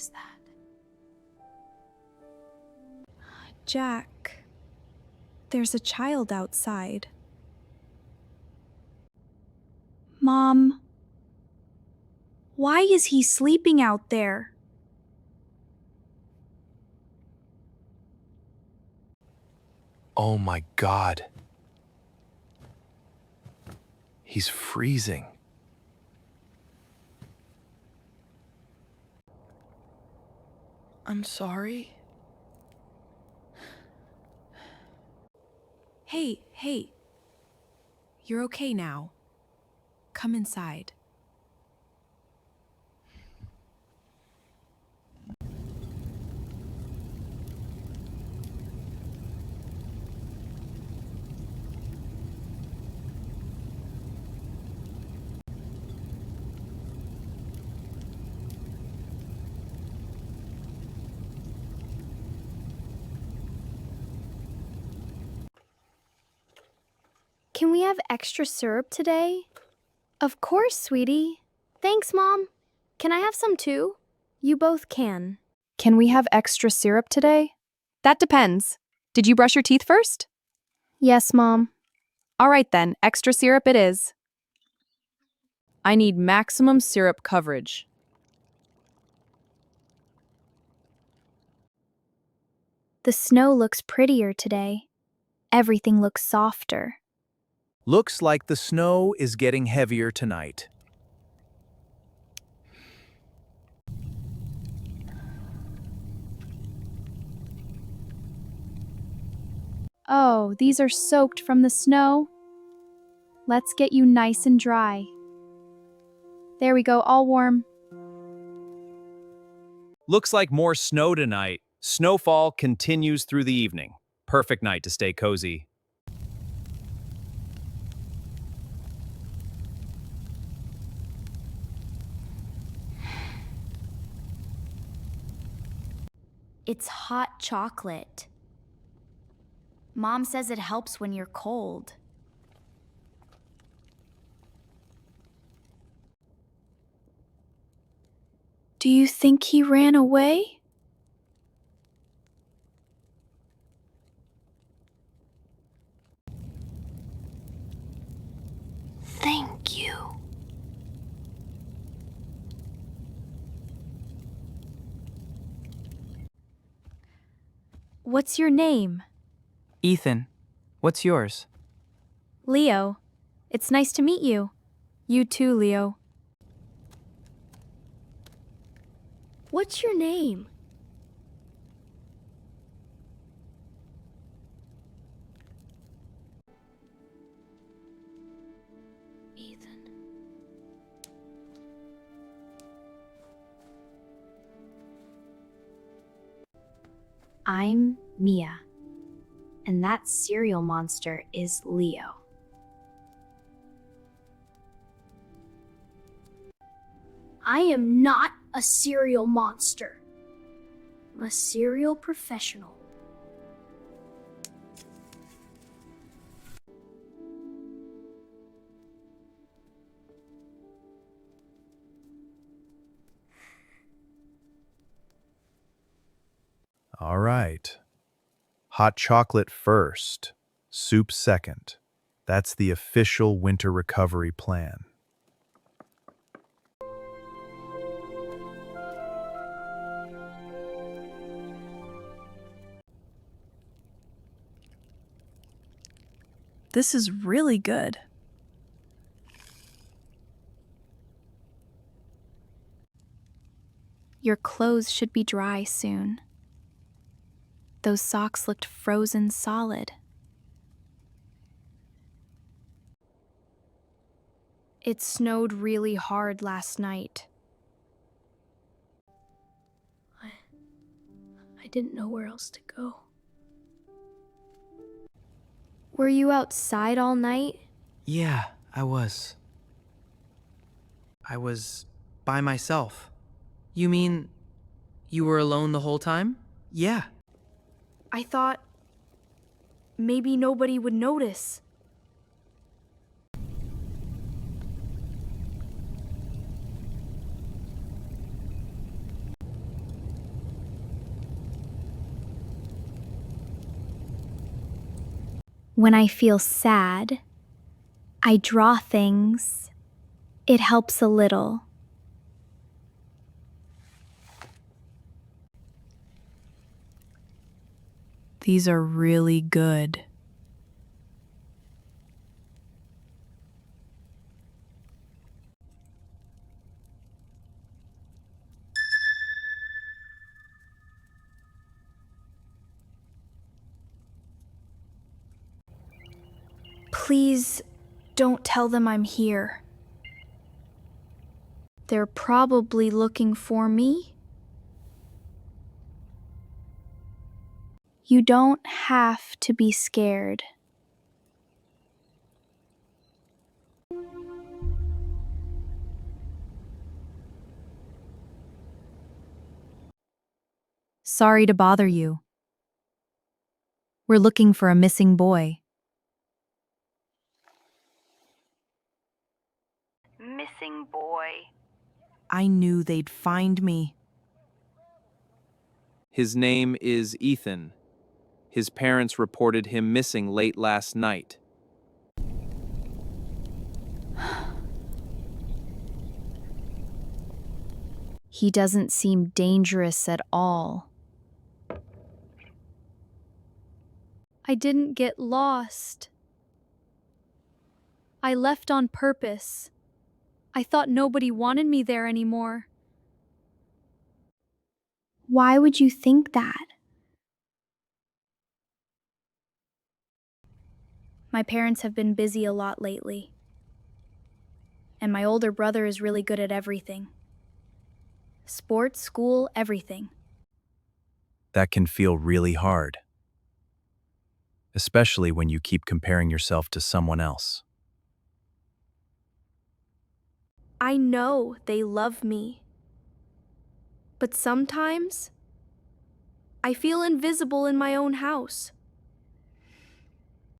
is that? Jack, there's a child outside. Mom, why is he sleeping out there? Oh my God. He's freezing. I'm sorry. Hey. You're okay now. Come inside. Can we have extra syrup today? Of course, sweetie. Thanks, Mom. Can I have some too? You both can. Can we have extra syrup today? That depends. Did you brush your teeth first? Yes, Mom. All right then, extra syrup it is. I need maximum syrup coverage. The snow looks prettier today. Everything looks softer. Looks like the snow is getting heavier tonight. Oh, these are soaked from the snow. Let's get you nice and dry. There we go, all warm. Looks like more snow tonight. Snowfall continues through the evening. Perfect night to stay cozy. It's hot chocolate. Mom says it helps when you're cold. Do you think he ran away? Thank you. What's your name? Ethan, what's yours? Leo. It's nice to meet you. You too, Leo. What's your name? Ethan. I'm Mia. And that cereal monster is Leo. I am not a cereal monster. I'm a cereal professional. All right. Hot chocolate first, soup second. That's the official winter recovery plan. This is really good. Your clothes should be dry soon. Those socks looked frozen solid. It snowed really hard last night. I didn't know where else to go. Were you outside all night? Yeah, I was. I was by myself. You mean you were alone the whole time? Yeah. I thought maybe nobody would notice. When I feel sad, I draw things. It helps a little. These are really good. Please don't tell them I'm here. They're probably looking for me. You don't have to be scared. Sorry to bother you. We're looking for a missing boy. Missing boy. I knew they'd find me. His name is Ethan. His parents reported him missing late last night. He doesn't seem dangerous at all. I didn't get lost. I left on purpose. I thought nobody wanted me there anymore. Why would you think that? My parents have been busy a lot lately. And my older brother is really good at everything. Sports, school, everything. That can feel really hard, especially when you keep comparing yourself to someone else. I know they love me. But sometimes, I feel invisible in my own house.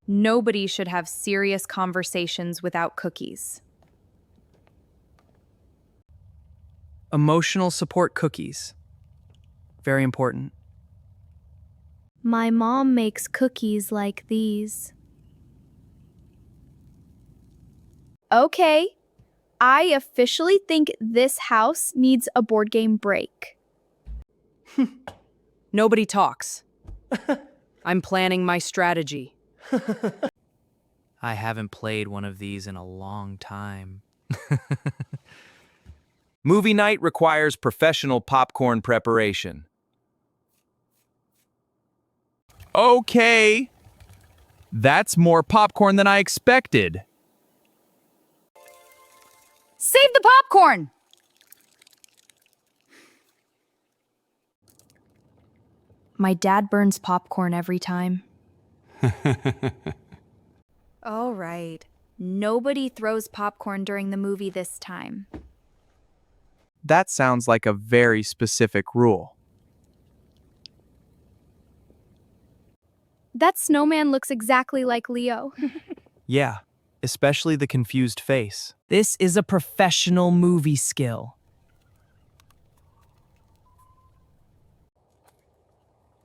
Nobody should have serious conversations without cookies. Emotional support cookies. Very important. My mom makes cookies like these. Okay, I officially think this house needs a board game break. Nobody talks. I'm planning my strategy. I haven't played one of these in a long time. Movie night requires professional popcorn preparation. Okay. That's more popcorn than I expected. Save the popcorn! My dad burns popcorn every time. All right. Nobody throws popcorn during the movie this time. That sounds like a very specific rule. That snowman looks exactly like Leo. Yeah, especially the confused face. This is a professional movie skill.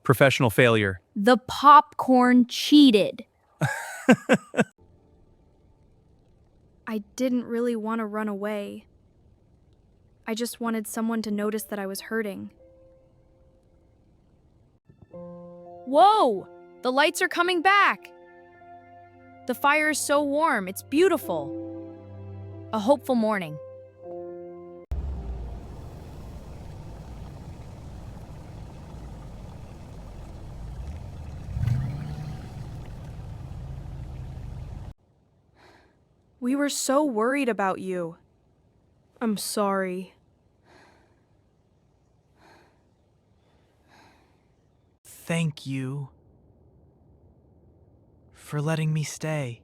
Professional failure. The popcorn cheated. I didn't really want to run away. I just wanted someone to notice that I was hurting. Whoa! The lights are coming back! The fire is so warm, it's beautiful. A hopeful morning. We were so worried about you. I'm sorry. Thank you for letting me stay.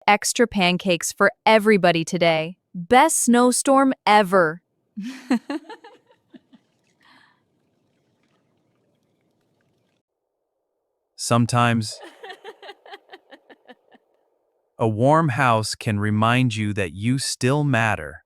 Extra pancakes for everybody today. Best snowstorm ever. Sometimes, a warm house can remind you that you still matter.